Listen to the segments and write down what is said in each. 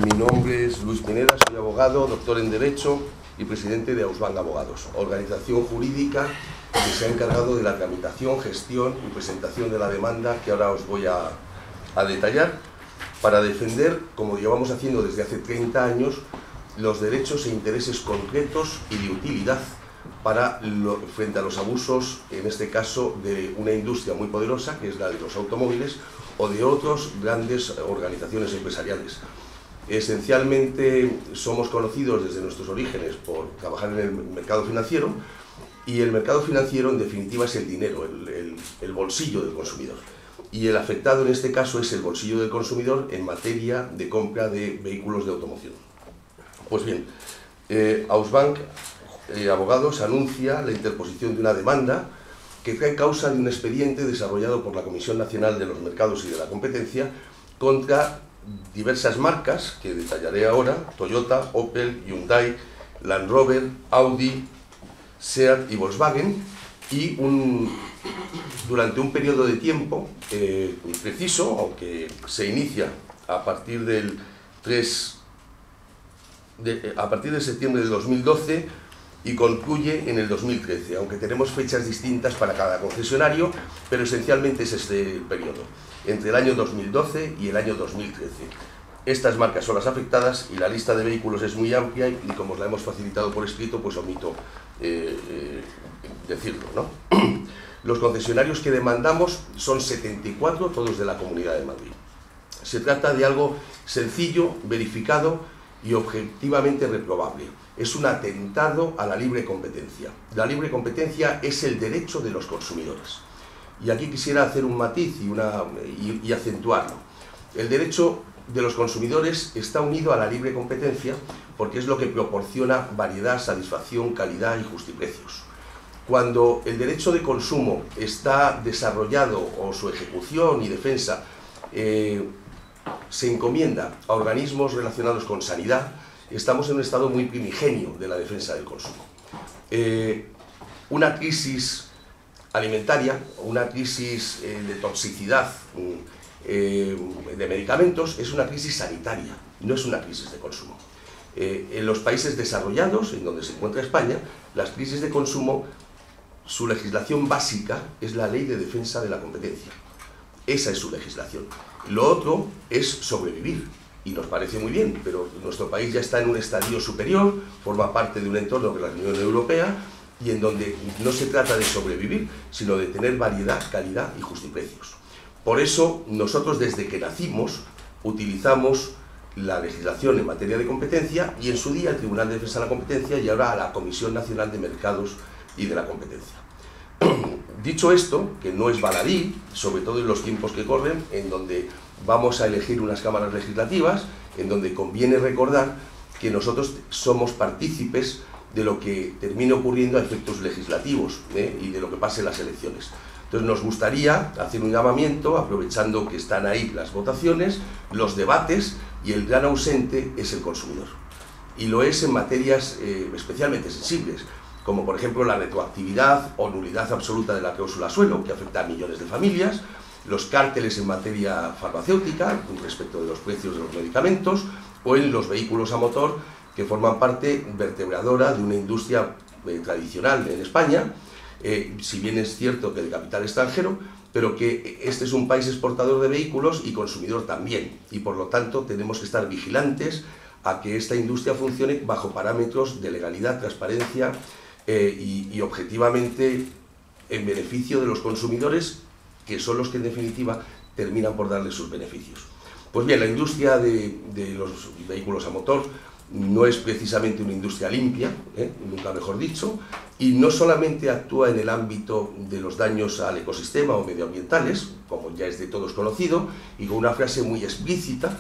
Mi nombre es Luis Pineda, soy abogado, doctor en Derecho y presidente de Ausbank Abogados, organización jurídica que se ha encargado de la tramitación, gestión y presentación de la demanda que ahora os voy a detallar para defender, como llevamos haciendo desde hace 30 años, los derechos e intereses concretos y de utilidad frente a los abusos, en este caso, de una industria muy poderosa, que es la de los automóviles, o de otras grandes organizaciones empresariales. Esencialmente somos conocidos desde nuestros orígenes por trabajar en el mercado financiero, y el mercado financiero en definitiva es el dinero, el bolsillo del consumidor. Y el afectado en este caso es el bolsillo del consumidor en materia de compra de vehículos de automoción. Pues bien, Ausbank Abogados anuncia la interposición de una demanda que trae causa de un expediente desarrollado por la Comisión Nacional de los Mercados y de la Competencia contra diversas marcas que detallaré ahora: Toyota, Opel, Hyundai, Land Rover, Audi, Seat y Volkswagen, y durante un periodo de tiempo preciso, aunque se inicia a partir de septiembre de 2012 y concluye en el 2013, aunque tenemos fechas distintas para cada concesionario, pero esencialmente es este periodo, entre el año 2012 y el año 2013. Estas marcas son las afectadas y la lista de vehículos es muy amplia y como os la hemos facilitado por escrito, pues omito decirlo, ¿no? Los concesionarios que demandamos son 74, todos de la Comunidad de Madrid. Se trata de algo sencillo, verificado y objetivamente reprobable. Es un atentado a la libre competencia. La libre competencia es el derecho de los consumidores. Y aquí quisiera hacer un matiz y acentuarlo. El derecho de los consumidores está unido a la libre competencia porque es lo que proporciona variedad, satisfacción, calidad y justiprecios. Cuando el derecho de consumo está desarrollado o su ejecución y defensa se encomienda a organismos relacionados con sanidad, estamos en un estado muy primigenio de la defensa del consumo. Una crisis alimentaria, una crisis de toxicidad de medicamentos es una crisis sanitaria, no es una crisis de consumo. En los países desarrollados, en donde se encuentra España, las crisis de consumo, su legislación básica es la Ley de Defensa de la Competencia. Esa es su legislación. Lo otro es sobrevivir, y nos parece muy bien, pero nuestro país ya está en un estadio superior, forma parte de un entorno de la Unión Europea, y en donde no se trata de sobrevivir, sino de tener variedad, calidad y justiprecios. Por eso, nosotros desde que nacimos utilizamos la legislación en materia de competencia y en su día el Tribunal de Defensa de la Competencia y ahora a la Comisión Nacional de Mercados y de la Competencia. Dicho esto, que no es baladí, sobre todo en los tiempos que corren, en donde vamos a elegir unas cámaras legislativas, en donde conviene recordar que nosotros somos partícipes de lo que termine ocurriendo a efectos legislativos y de lo que pase en las elecciones. Entonces nos gustaría hacer un llamamiento, aprovechando que están ahí las votaciones, los debates, y el gran ausente es el consumidor. Y lo es en materias especialmente sensibles, como por ejemplo la retroactividad o nulidad absoluta de la cláusula suelo, que afecta a millones de familias, los cárteles en materia farmacéutica, respecto de los precios de los medicamentos, o en los vehículos a motor, que forman parte vertebradora de una industria tradicional en España, si bien es cierto que de capital extranjero, pero que este es un país exportador de vehículos y consumidor también, y por lo tanto tenemos que estar vigilantes a que esta industria funcione bajo parámetros de legalidad, transparencia y objetivamente en beneficio de los consumidores, que son los que en definitiva terminan por darles sus beneficios. Pues bien, la industria de los vehículos a motor no es precisamente una industria limpia, nunca mejor dicho, y no solamente actúa en el ámbito de los daños al ecosistema o medioambientales, como ya es de todos conocido, y con una frase muy explícita,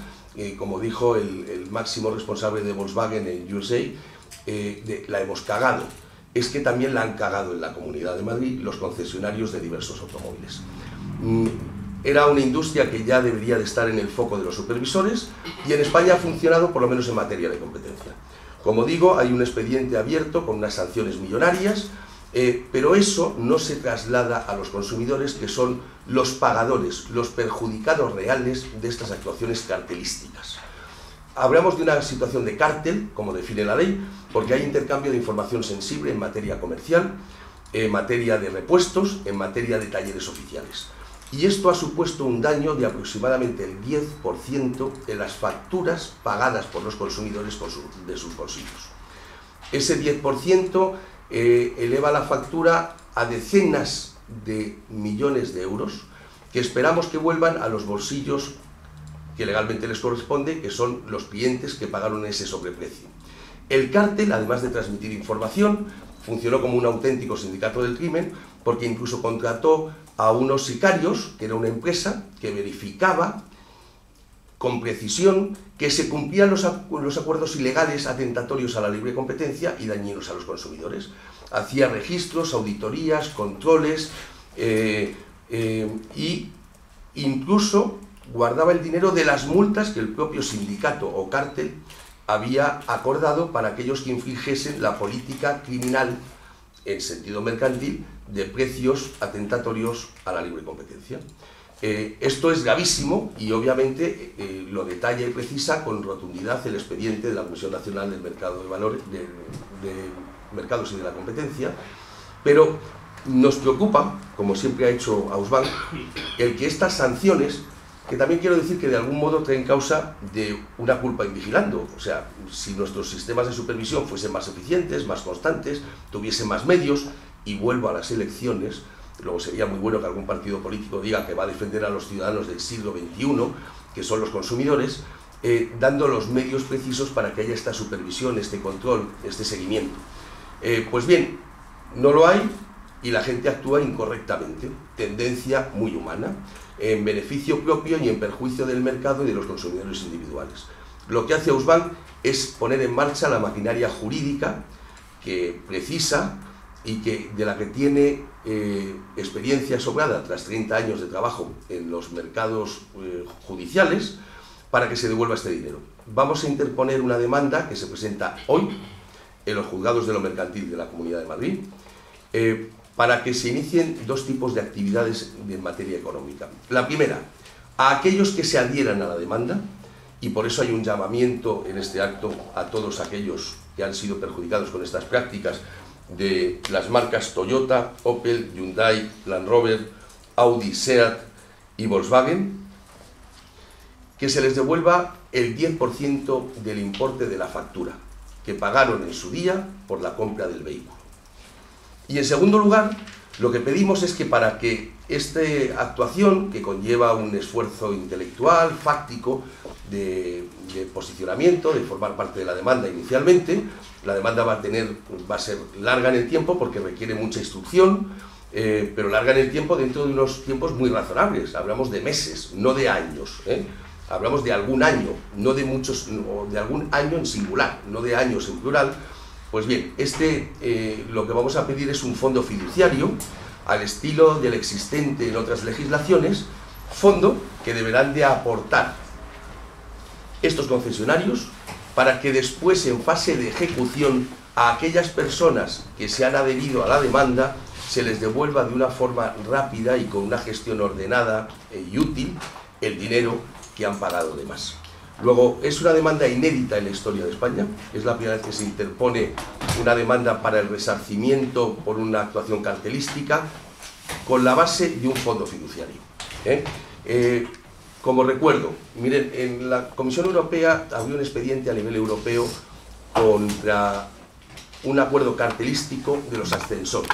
como dijo el máximo responsable de Volkswagen en USA, la hemos cagado. Es que también la han cagado en la Comunidad de Madrid los concesionarios de diversos automóviles. Era una industria que ya debería de estar en el foco de los supervisores y en España ha funcionado por lo menos en materia de competencia. Como digo, hay un expediente abierto con unas sanciones millonarias, pero eso no se traslada a los consumidores, que son los pagadores, los perjudicados reales de estas actuaciones cartelísticas. hablamos de una situación de cártel, como define la ley, porque hay intercambio de información sensible en materia comercial, en materia de repuestos, en materia de talleres oficiales. Y esto ha supuesto un daño de aproximadamente el 10% en las facturas pagadas por los consumidores de sus bolsillos. Ese 10% eleva la factura a decenas de millones de euros que esperamos que vuelvan a los bolsillos que legalmente les corresponde, que son los clientes que pagaron ese sobreprecio. El cártel, además de transmitir información, funcionó como un auténtico sindicato del crimen, porque incluso contrató a unos sicarios, que era una empresa que verificaba con precisión que se cumplían los acuerdos ilegales atentatorios a la libre competencia y dañinos a los consumidores. Hacía registros, auditorías, controles y incluso guardaba el dinero de las multas que el propio sindicato o cártel había acordado para aquellos que infringiesen la política criminal en sentido mercantil de precios atentatorios a la libre competencia. Esto es gravísimo y obviamente lo detalla y precisa con rotundidad el expediente de la Comisión Nacional del Mercado de Valores, de Mercados y de la Competencia, pero nos preocupa, como siempre ha hecho Ausbank, el que estas sanciones, que también quiero decir que de algún modo traen causa de una culpa invigilando. O sea, si nuestros sistemas de supervisión fuesen más eficientes, más constantes, tuviesen más medios, y vuelvo a las elecciones, luego sería muy bueno que algún partido político diga que va a defender a los ciudadanos del siglo XXI, que son los consumidores, dando los medios precisos para que haya esta supervisión, este control, este seguimiento. Pues bien, no lo hay y la gente actúa incorrectamente, tendencia muy humana, en beneficio propio y en perjuicio del mercado y de los consumidores individuales. Lo que hace Ausbank es poner en marcha la maquinaria jurídica que precisa y de la que tiene experiencia sobrada tras 30 años de trabajo en los mercados judiciales para que se devuelva este dinero. Vamos a interponer una demanda que se presenta hoy en los juzgados de lo mercantil de la Comunidad de Madrid para que se inicien dos tipos de actividades en materia económica. La primera, a aquellos que se adhieran a la demanda, y por eso hay un llamamiento en este acto a todos aquellos que han sido perjudicados con estas prácticas de las marcas Toyota, Opel, Hyundai, Land Rover, Audi, Seat y Volkswagen, que se les devuelva el 10% del importe de la factura que pagaron en su día por la compra del vehículo. Y en segundo lugar, lo que pedimos es que para que esta actuación, que conlleva un esfuerzo intelectual, fáctico, de posicionamiento, de formar parte de la demanda inicialmente, la demanda va a ser larga en el tiempo porque requiere mucha instrucción, pero larga en el tiempo dentro de unos tiempos muy razonables. Hablamos de meses, no de años, Hablamos de algún año, no de muchos, o de algún año en singular, no de años en plural. Pues bien, lo que vamos a pedir es un fondo fiduciario, al estilo del existente en otras legislaciones, fondo que deberán de aportar estos concesionarios para que después, en fase de ejecución, a aquellas personas que se han adherido a la demanda se les devuelva de una forma rápida y con una gestión ordenada y útil el dinero que han pagado de más. Luego, es una demanda inédita en la historia de España, es la primera vez que se interpone una demanda para el resarcimiento por una actuación cartelística con la base de un fondo fiduciario. Como recuerdo, miren, en la Comisión Europea había un expediente a nivel europeo contra un acuerdo cartelístico de los ascensores.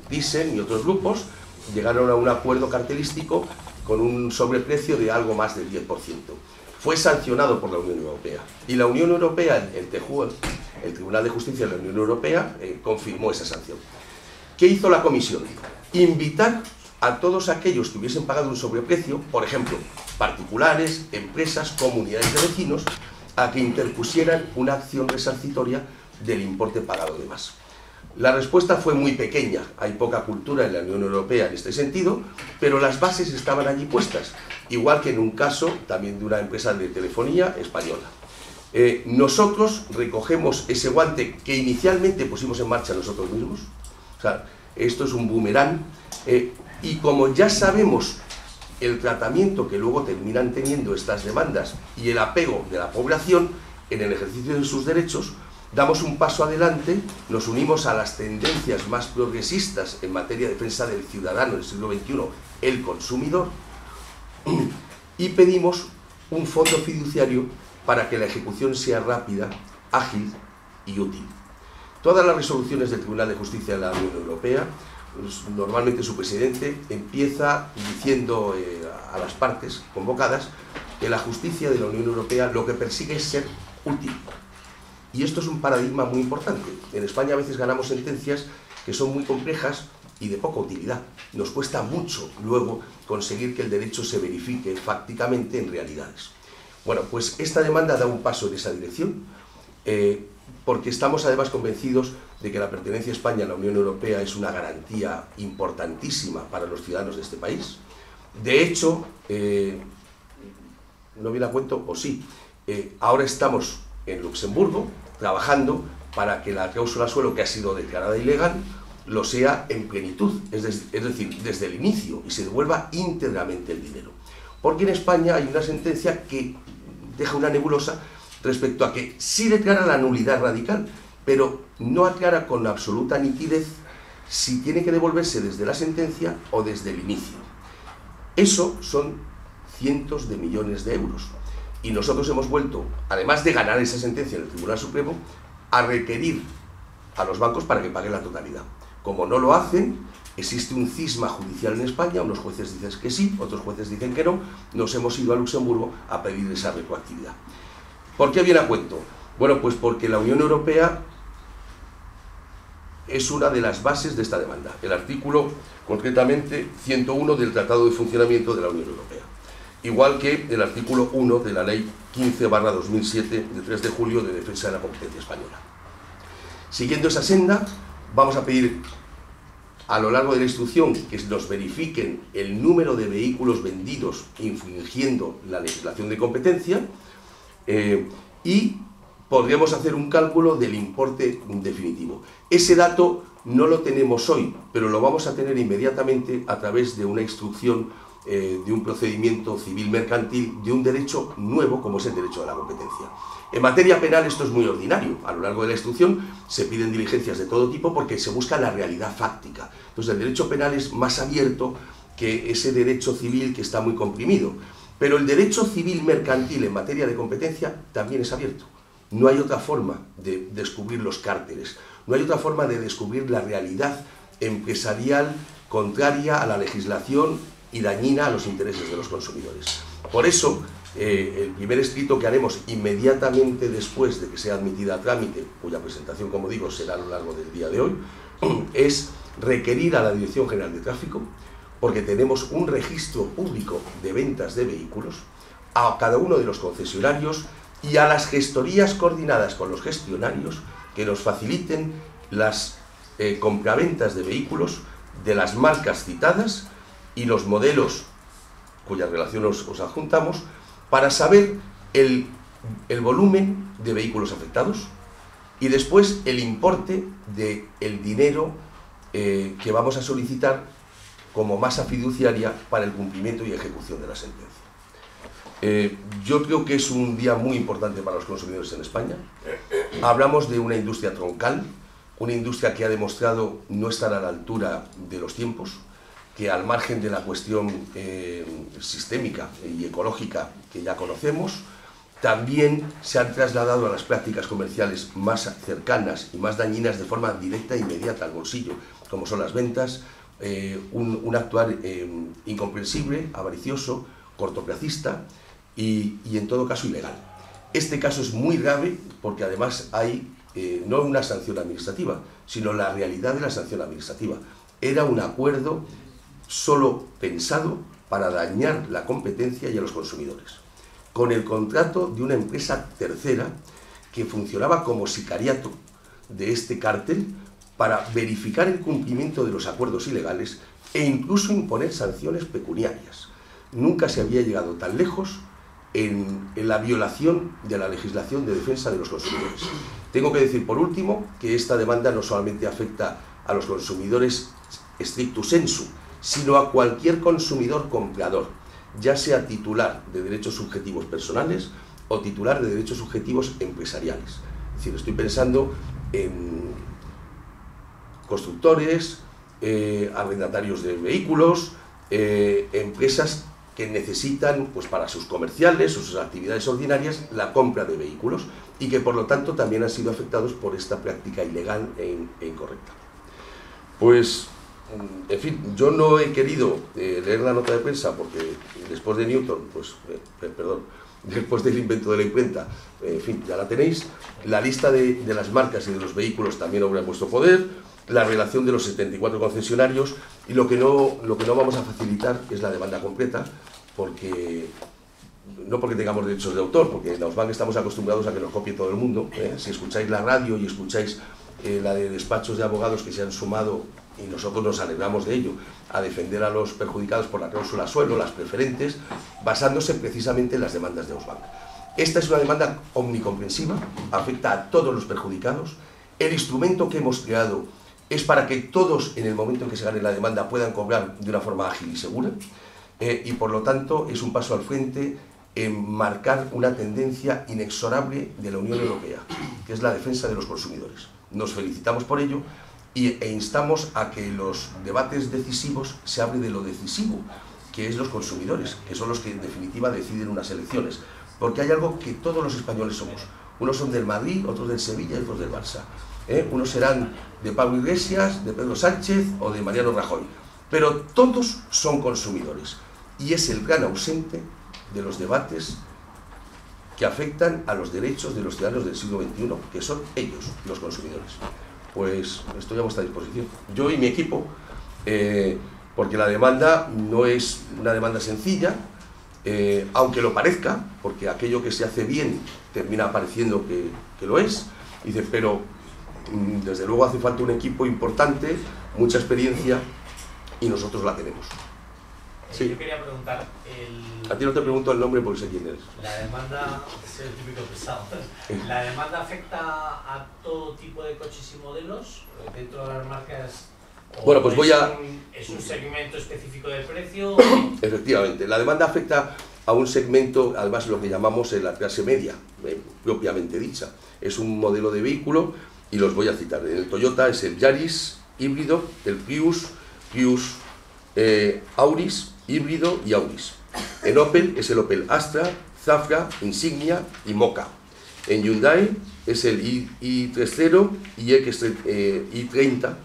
Thyssen y otros grupos llegaron a un acuerdo cartelístico con un sobreprecio de algo más del 10%. Fue sancionado por la Unión Europea. Y la Unión Europea, el TJUE, el Tribunal de Justicia de la Unión Europea, confirmó esa sanción. ¿Qué hizo la Comisión? Invitar a todos aquellos que hubiesen pagado un sobreprecio, por ejemplo, particulares, empresas, comunidades de vecinos, a que interpusieran una acción resarcitoria del importe pagado de más. La respuesta fue muy pequeña, hay poca cultura en la Unión Europea en este sentido, pero las bases estaban allí puestas, igual que en un caso también de una empresa de telefonía española. Nosotros recogemos ese guante que inicialmente pusimos en marcha nosotros mismos, o sea, esto es un boomerang, y como ya sabemos el tratamiento que luego terminan teniendo estas demandas y el apego de la población en el ejercicio de sus derechos, damos un paso adelante, nos unimos a las tendencias más progresistas en materia de defensa del ciudadano del siglo XXI, el consumidor, y pedimos un fondo fiduciario para que la ejecución sea rápida, ágil y útil. Todas las resoluciones del Tribunal de Justicia de la Unión Europea, normalmente su presidente empieza diciendo a las partes convocadas que la justicia de la Unión Europea lo que persigue es ser útil. Y esto es un paradigma muy importante. En España a veces ganamos sentencias que son muy complejas y de poca utilidad. Nos cuesta mucho luego conseguir que el derecho se verifique fácticamente en realidades. Bueno, pues esta demanda da un paso en esa dirección, porque estamos además convencidos de que la pertenencia a España a la Unión Europea es una garantía importantísima para los ciudadanos de este país. De hecho, no viene a cuento, o sí, ahora estamos en Luxemburgo trabajando para que la cláusula suelo, que ha sido declarada ilegal, lo sea en plenitud, es decir, desde el inicio, y se devuelva íntegramente el dinero. Porque en España hay una sentencia que deja una nebulosa respecto a que sí declara la nulidad radical, pero no aclara con absoluta nitidez si tiene que devolverse desde la sentencia o desde el inicio. Eso son cientos de millones de euros. Y nosotros hemos vuelto, además de ganar esa sentencia en el Tribunal Supremo, a requerir a los bancos para que paguen la totalidad. Como no lo hacen, existe un cisma judicial en España, unos jueces dicen que sí, otros jueces dicen que no, nos hemos ido a Luxemburgo a pedir esa retroactividad. ¿Por qué viene a cuento? Bueno, pues porque la Unión Europea es una de las bases de esta demanda, el artículo, concretamente, 101 del Tratado de Funcionamiento de la Unión Europea. Igual que el artículo 1 de la Ley 15/2007 de 3 de julio de defensa de la competencia española. Siguiendo esa senda, vamos a pedir a lo largo de la instrucción que nos verifiquen el número de vehículos vendidos infringiendo la legislación de competencia y podríamos hacer un cálculo del importe definitivo. Ese dato no lo tenemos hoy, pero lo vamos a tener inmediatamente a través de una instrucción de un procedimiento civil mercantil de un derecho nuevo como es el derecho de la competencia. En materia penal esto es muy ordinario. A lo largo de la instrucción se piden diligencias de todo tipo porque se busca la realidad fáctica. Entonces el derecho penal es más abierto que ese derecho civil que está muy comprimido. Pero el derecho civil mercantil en materia de competencia también es abierto. No hay otra forma de descubrir los cárteles, no hay otra forma de descubrir la realidad empresarial contraria a la legislación y dañina a los intereses de los consumidores. Por eso, el primer escrito que haremos inmediatamente después de que sea admitida a trámite, cuya presentación, como digo, será a lo largo del día de hoy, es requerir a la Dirección General de Tráfico, porque tenemos un registro público de ventas de vehículos, a cada uno de los concesionarios y a las gestorías coordinadas con los gestionarios que nos faciliten las compraventas de vehículos de las marcas citadas y los modelos cuya relación os adjuntamos, para saber el volumen de vehículos afectados y después el importe del dinero que vamos a solicitar como masa fiduciaria para el cumplimiento y ejecución de la sentencia. Yo creo que es un día muy importante para los consumidores en España. Hablamos de una industria troncal, una industria que ha demostrado no estar a la altura de los tiempos, que al margen de la cuestión sistémica y ecológica que ya conocemos, también se han trasladado a las prácticas comerciales más cercanas y más dañinas de forma directa e inmediata al bolsillo, como son las ventas, un actuar incomprensible, avaricioso, cortoplacista y en todo caso ilegal. Este caso es muy grave porque además hay no una sanción administrativa, sino la realidad de la sanción administrativa. Era un acuerdo solo pensado para dañar la competencia y a los consumidores, con el contrato de una empresa tercera que funcionaba como sicariato de este cártel para verificar el cumplimiento de los acuerdos ilegales e incluso imponer sanciones pecuniarias. Nunca se había llegado tan lejos en la violación de la legislación de defensa de los consumidores. Tengo que decir, por último, que esta demanda no solamente afecta a los consumidores stricto sensu, sino a cualquier consumidor comprador. ya sea titular de derechos subjetivos personales o titular de derechos subjetivos empresariales. Es decir, estoy pensando en constructores, arrendatarios de vehículos, empresas que necesitan, pues, para sus comerciales o sus actividades ordinarias, la compra de vehículos y que por lo tanto también han sido afectados por esta práctica ilegal e incorrecta. Pues, en fin, yo no he querido leer la nota de prensa porque después de Newton, pues, después del invento de la imprenta, en fin, ya la tenéis. La lista de las marcas y de los vehículos también obra en vuestro poder, la relación de los 74 concesionarios, y lo que no vamos a facilitar es la demanda completa, porque no porque tengamos derechos de autor, porque en Ausbank estamos acostumbrados a que nos copie todo el mundo. Si escucháis la radio y escucháis la de despachos de abogados que se han sumado, y nosotros nos alegramos de ello, a defender a los perjudicados por la cláusula suelo, las preferentes, basándose precisamente en las demandas de Ausbank. Esta es una demanda omnicomprensiva, afecta a todos los perjudicados. El instrumento que hemos creado es para que todos, en el momento en que se gane la demanda, puedan cobrar de una forma ágil y segura, y por lo tanto es un paso al frente en marcar una tendencia inexorable de la Unión Europea, que es la defensa de los consumidores. Nos felicitamos por ello e instamos a que los debates decisivos se hablen de lo decisivo, que es los consumidores, que son los que en definitiva deciden unas elecciones, porque hay algo que todos los españoles somos. Unos son del Madrid, otros del Sevilla y otros del Barça. Unos serán de Pablo Iglesias, de Pedro Sánchez o de Mariano Rajoy, pero todos son consumidores, y es el gran ausente de los debates que afectan a los derechos de los ciudadanos del siglo XXI, que son ellos, los consumidores. Pues estoy a vuestra disposición, yo y mi equipo, porque la demanda no es una demanda sencilla, aunque lo parezca, porque aquello que se hace bien termina pareciendo que lo es, dice, pero desde luego hace falta un equipo importante, mucha experiencia, y nosotros la tenemos. Sí. Yo quería preguntar... A ti no te pregunto el nombre porque sé quién eres. La demanda, es el típico pesado. ¿La demanda afecta a todo tipo de coches y modelos dentro de las marcas? Bueno, pues voy a... ¿Es un segmento específico de precio? Efectivamente, la demanda afecta a un segmento, además lo que llamamos la clase media, propiamente dicha. Es un modelo de vehículo, y los voy a citar. El Toyota es el Yaris híbrido, el Prius, Auris híbrido y Auris. En Opel es el Opel Astra, Zafra, Insignia y Mocha. En Hyundai es el i30, i30,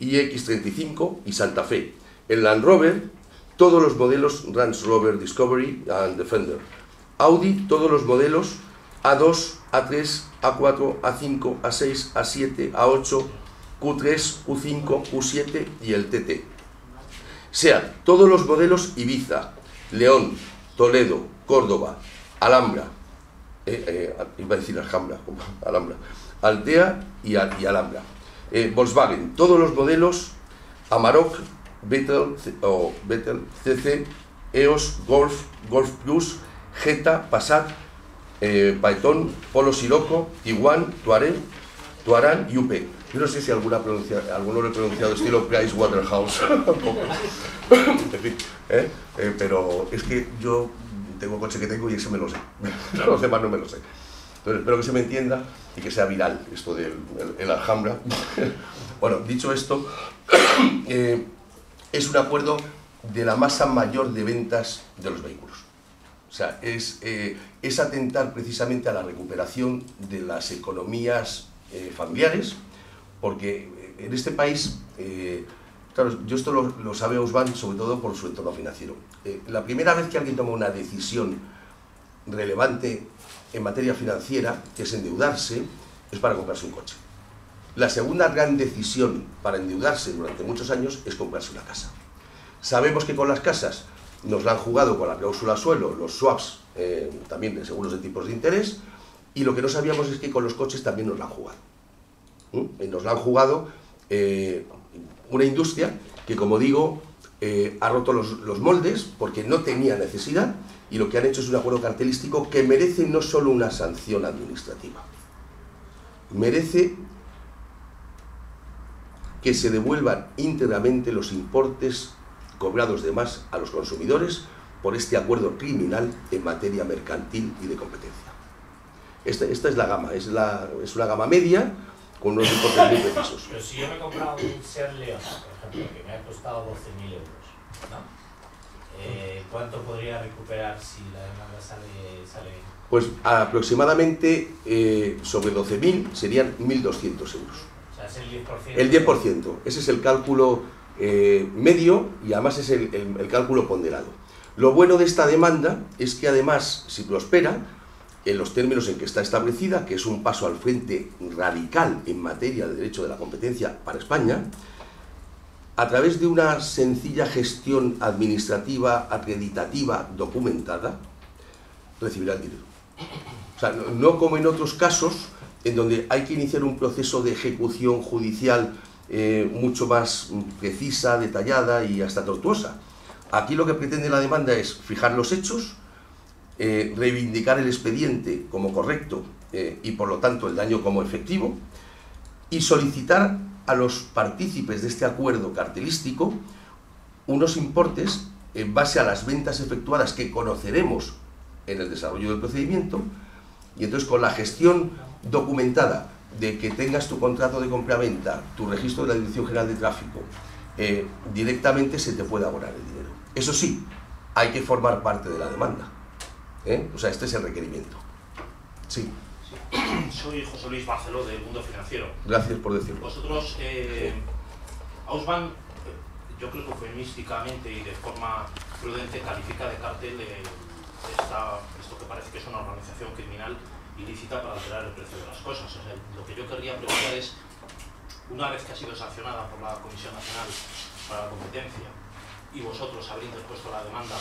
iX35 y Santa Fe. En Land Rover, todos los modelos Range Rover Discovery and Defender. Audi, todos los modelos A2, A3, A4, A5, A6, A7, A8, Q3, Q5, Q7 y el TT. SEAT, todos los modelos Ibiza, León, Toledo, Córdoba, Alhambra, iba a decir Alhambra, Altea y Alhambra. Volkswagen, todos los modelos Amarok, Beetle, CC, EOS, Golf, Golf Plus, Jetta, Passat, Phaeton, Polo Sirocco, Tiguan, Touareg y UP. Yo no sé si alguno lo he pronunciado estilo Price Waterhouse. En fin, pero es que yo tengo el coche que tengo y ese me lo sé. Los demás no me lo sé. Entonces espero que se me entienda y que sea viral esto del Alhambra. Bueno, dicho esto, es un acuerdo de la masa mayor de ventas de los vehículos. O sea, es atentar precisamente a la recuperación de las economías familiares, porque en este país, claro, yo esto lo sabe Ausbank sobre todo por su entorno financiero. La primera vez que alguien toma una decisión relevante en materia financiera, que es endeudarse, es para comprarse un coche. La segunda gran decisión para endeudarse durante muchos años es comprarse una casa. Sabemos que con las casas nos la han jugado con la cláusula suelo, los swaps, también de seguros de tipos de interés, y lo que no sabíamos es que con los coches también nos la han jugado. Nos la han jugado una industria que, como digo, ha roto los moldes porque no tenía necesidad, y lo que han hecho es un acuerdo cartelístico que merece no solo una sanción administrativa, merece que se devuelvan íntegramente los importes cobrados de más a los consumidores por este acuerdo criminal en materia mercantil y de competencia. Esta es la gama, es una gama media con unos importes muy precisos. Pero si yo me he comprado un Seat León, por ejemplo, que me ha costado 12.000 euros, ¿no? ¿Cuánto podría recuperar si la demanda sale bien? Pues aproximadamente sobre 12.000 serían 1.200 euros. O sea, es el 10%. El 10%, ese es el cálculo medio y además es el cálculo ponderado. Lo bueno de esta demanda es que además, si prospera, en los términos en que está establecida, que es un paso al frente radical en materia de derecho de la competencia para España, a través de una sencilla gestión administrativa, acreditativa, documentada, recibirá el dinero. O sea, no como en otros casos, en donde hay que iniciar un proceso de ejecución judicial mucho más precisa, detallada y hasta tortuosa. Aquí lo que pretende la demanda es fijar los hechos, reivindicar el expediente como correcto y por lo tanto el daño como efectivo, y solicitar a los partícipes de este acuerdo cartelístico unos importes en base a las ventas efectuadas que conoceremos en el desarrollo del procedimiento, y entonces con la gestión documentada de que tengas tu contrato de compraventa, tu registro de la Dirección General de Tráfico, directamente se te puede abonar el dinero. Eso sí, hay que formar parte de la demanda. O sea, este es el requerimiento. Sí. Soy José Luis Barceló, del Mundo Financiero. Gracias por decirlo. Vosotros, Ausbank, yo creo que eufemísticamente y de forma prudente califica de cártel esto que parece que es una organización criminal ilícita para alterar el precio de las cosas. O sea, lo que yo querría preguntar es, una vez que ha sido sancionada por la Comisión Nacional para la Competencia y vosotros habéis interpuesto la demanda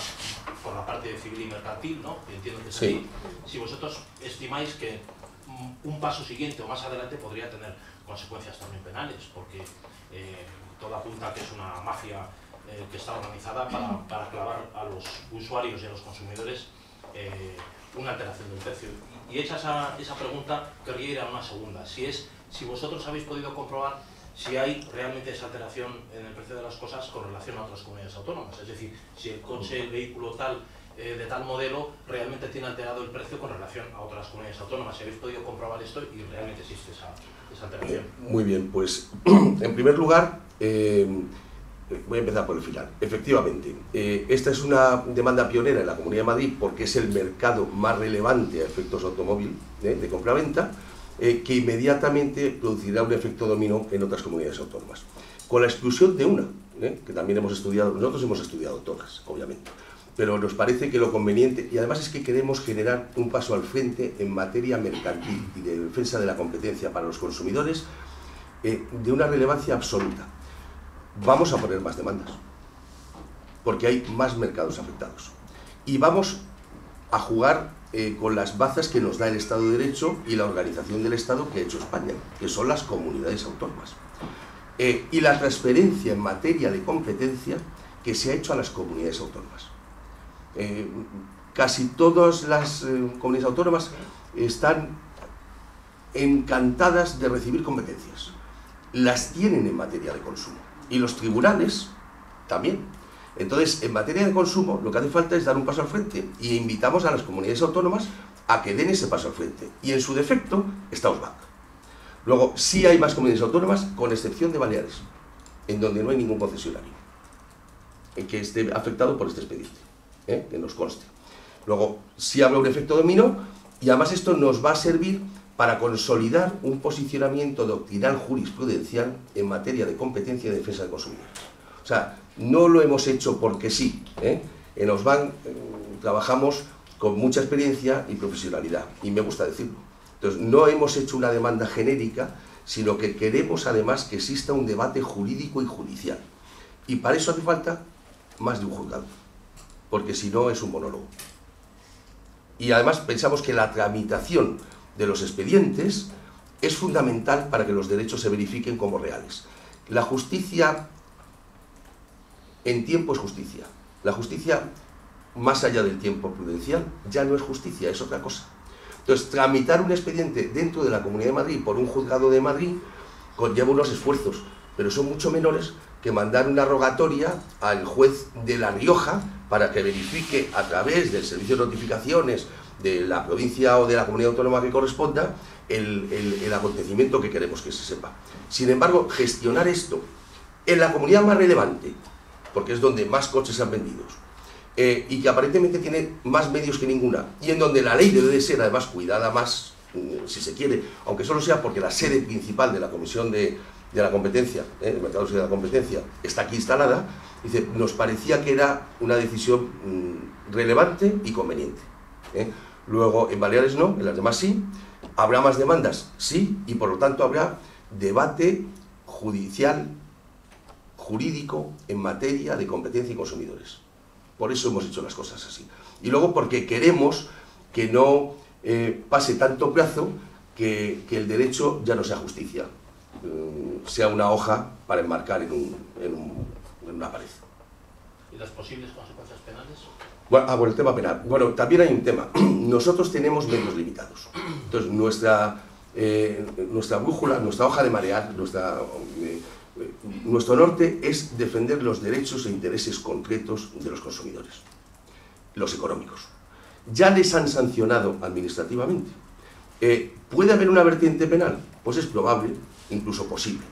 por la parte de civil y mercantil, ¿no? Entiendo que es así. Si vosotros estimáis que un paso siguiente o más adelante podría tener consecuencias también penales, porque todo apunta que es una mafia que está organizada para clavar a los usuarios y a los consumidores una alteración del precio. Y hecha esa pregunta, querría ir a una segunda. Si vosotros habéis podido comprobar si hay realmente esa alteración en el precio de las cosas con relación a otras comunidades autónomas. Es decir, si el coche, el vehículo tal, de tal modelo, realmente tiene alterado el precio con relación a otras comunidades autónomas. Si habéis podido comprobar esto y realmente existe esa alteración. Muy bien, pues en primer lugar, voy a empezar por el final. Efectivamente, esta es una demanda pionera en la Comunidad de Madrid porque es el mercado más relevante a efectos automóvil de compraventa, que inmediatamente producirá un efecto dominó en otras comunidades autónomas. Con la exclusión de una, que también hemos estudiado, nosotros hemos estudiado todas, obviamente, pero nos parece que lo conveniente, y además es que queremos generar un paso al frente en materia mercantil y de defensa de la competencia para los consumidores, de una relevancia absoluta. Vamos a poner más demandas, porque hay más mercados afectados. Y vamos a jugar con las bazas que nos da el Estado de Derecho y la organización del Estado que ha hecho España, que son las comunidades autónomas. Y la transferencia en materia de competencia que se ha hecho a las comunidades autónomas. Casi todas las comunidades autónomas están encantadas de recibir competencias. Las tienen en materia de consumo. Y los tribunales también. Entonces, en materia de consumo, lo que hace falta es dar un paso al frente y invitamos a las comunidades autónomas a que den ese paso al frente. Y en su defecto está Ausbank. Luego, sí hay más comunidades autónomas, con excepción de Baleares, en donde no hay ningún concesionario que esté afectado por este expediente, que nos conste. Luego, sí habrá un efecto dominó y además esto nos va a servir para consolidar un posicionamiento doctrinal jurisprudencial en materia de competencia y defensa del consumidor. O sea, no lo hemos hecho porque sí. En Ausbank trabajamos con mucha experiencia y profesionalidad, y me gusta decirlo. Entonces, no hemos hecho una demanda genérica, sino que queremos además que exista un debate jurídico y judicial. Y para eso hace falta más de un juzgado, porque si no es un monólogo. Y además pensamos que la tramitación de los expedientes es fundamental para que los derechos se verifiquen como reales. La justicia en tiempo es justicia. La justicia, más allá del tiempo prudencial, ya no es justicia, es otra cosa. Entonces, tramitar un expediente dentro de la Comunidad de Madrid por un juzgado de Madrid conlleva unos esfuerzos, pero son mucho menores que mandar una rogatoria al juez de La Rioja para que verifique a través del servicio de notificaciones de la provincia o de la comunidad autónoma que corresponda el acontecimiento que queremos que se sepa. Sin embargo, gestionar esto en la comunidad más relevante, porque es donde más coches se han vendido, y que aparentemente tiene más medios que ninguna, y en donde la ley debe de ser además cuidada más, si se quiere, aunque solo sea porque la sede principal de la Comisión de la Competencia, el Mercado de la Competencia, está aquí instalada, dice, nos parecía que era una decisión relevante y conveniente. Luego, en Baleares no, en las demás sí. ¿Habrá más demandas? Sí, y por lo tanto habrá debate judicial, jurídico, en materia de competencia y consumidores. Por eso hemos hecho las cosas así. Y luego porque queremos que no pase tanto plazo que el derecho ya no sea justicia, sea una hoja para enmarcar en una pared. ¿Y las posibles consecuencias penales? Bueno, el tema penal. Bueno, también hay un tema. Nosotros tenemos medios limitados. Entonces, nuestra brújula, nuestra hoja de marear, nuestro norte es defender los derechos e intereses concretos de los consumidores, los económicos. Ya les han sancionado administrativamente. ¿Puede haber una vertiente penal? Pues es probable, incluso posible.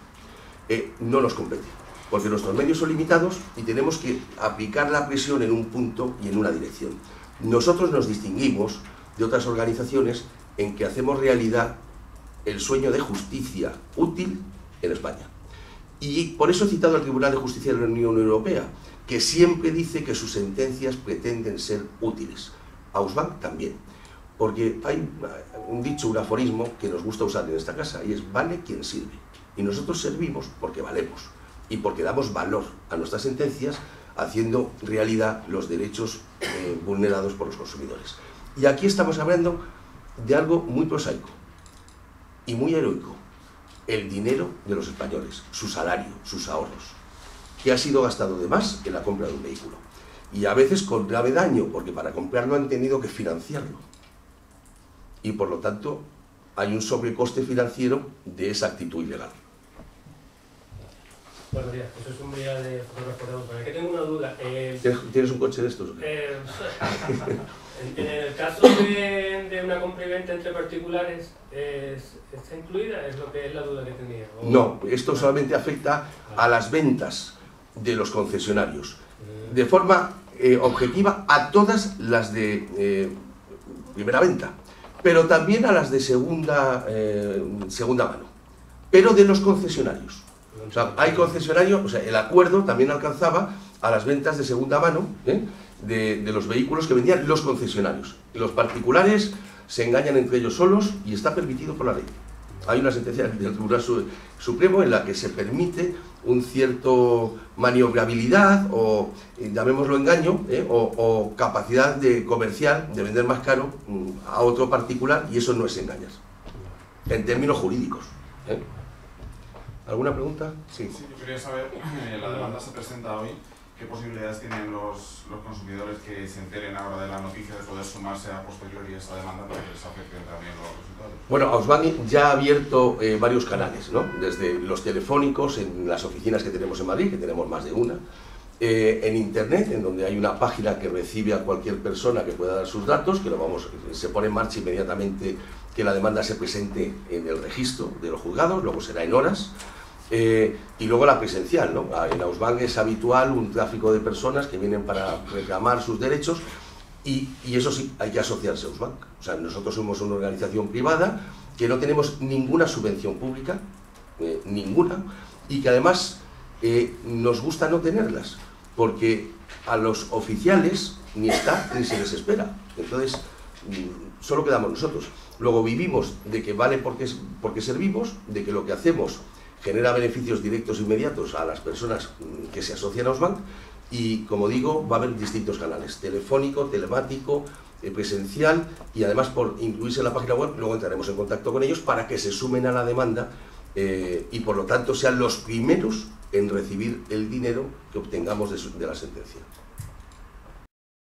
No nos compete, porque nuestros medios son limitados y tenemos que aplicar la presión en un punto y en una dirección. Nosotros nos distinguimos de otras organizaciones en que hacemos realidad el sueño de justicia útil en España. Y por eso he citado al Tribunal de Justicia de la Unión Europea, que siempre dice que sus sentencias pretenden ser útiles. Ausbank también. Porque hay un dicho, un aforismo que nos gusta usar en esta casa, y es vale quien sirve. Y nosotros servimos porque valemos y porque damos valor a nuestras sentencias, haciendo realidad los derechos vulnerados por los consumidores. Y aquí estamos hablando de algo muy prosaico y muy heroico: el dinero de los españoles, su salario, sus ahorros, que ha sido gastado de más en la compra de un vehículo. Y a veces con grave daño, porque para comprarlo han tenido que financiarlo. Y por lo tanto hay un sobrecoste financiero de esa actitud ilegal. Buenos días, eso es un día de fotógrafo de Ausbank. Es que tengo una duda. ¿Tienes un coche de estos? En el caso de una compra y venta entre particulares, ¿está incluida? Es lo que es la duda que tenía. ¿O? No, esto solamente afecta a las ventas de los concesionarios. De forma objetiva a todas las de primera venta, pero también a las de segunda mano, pero de los concesionarios. O sea, hay concesionarios, o sea, el acuerdo también alcanzaba a las ventas de segunda mano, de los vehículos que vendían los concesionarios. Los particulares se engañan entre ellos solos y está permitido por la ley. Hay una sentencia del Tribunal Supremo en la que se permite un cierto maniobrabilidad o, llamémoslo engaño, o capacidad comercial de vender más caro a otro particular, y eso no es engañar, en términos jurídicos. ¿Alguna pregunta? Sí. Sí, yo quería saber, la demanda se presenta hoy, ¿qué posibilidades tienen los consumidores que se enteren ahora de la noticia de poder sumarse a posteriori a esa demanda para que les afecten también los resultados? Bueno, Ausbank ya ha abierto varios canales, ¿no? Desde los telefónicos en las oficinas que tenemos en Madrid, que tenemos más de una, en internet, en donde hay una página que recibe a cualquier persona que pueda dar sus datos, que se pone en marcha inmediatamente que la demanda se presente en el registro de los juzgados, luego será en horas. Y luego la presencial, ¿no? En Ausbank es habitual un tráfico de personas que vienen para reclamar sus derechos, y eso sí, hay que asociarse a Ausbank. O sea, nosotros somos una organización privada que no tenemos ninguna subvención pública, ninguna, y que además nos gusta no tenerlas, porque a los oficiales ni está ni se les espera. Entonces, solo quedamos nosotros. Luego vivimos de que vale porque servimos, de que lo que hacemos genera beneficios directos e inmediatos a las personas que se asocian a Ausbank, y, como digo, va a haber distintos canales: telefónico, telemático, presencial, y además, por incluirse en la página web, luego entraremos en contacto con ellos para que se sumen a la demanda y por lo tanto sean los primeros en recibir el dinero que obtengamos de la sentencia.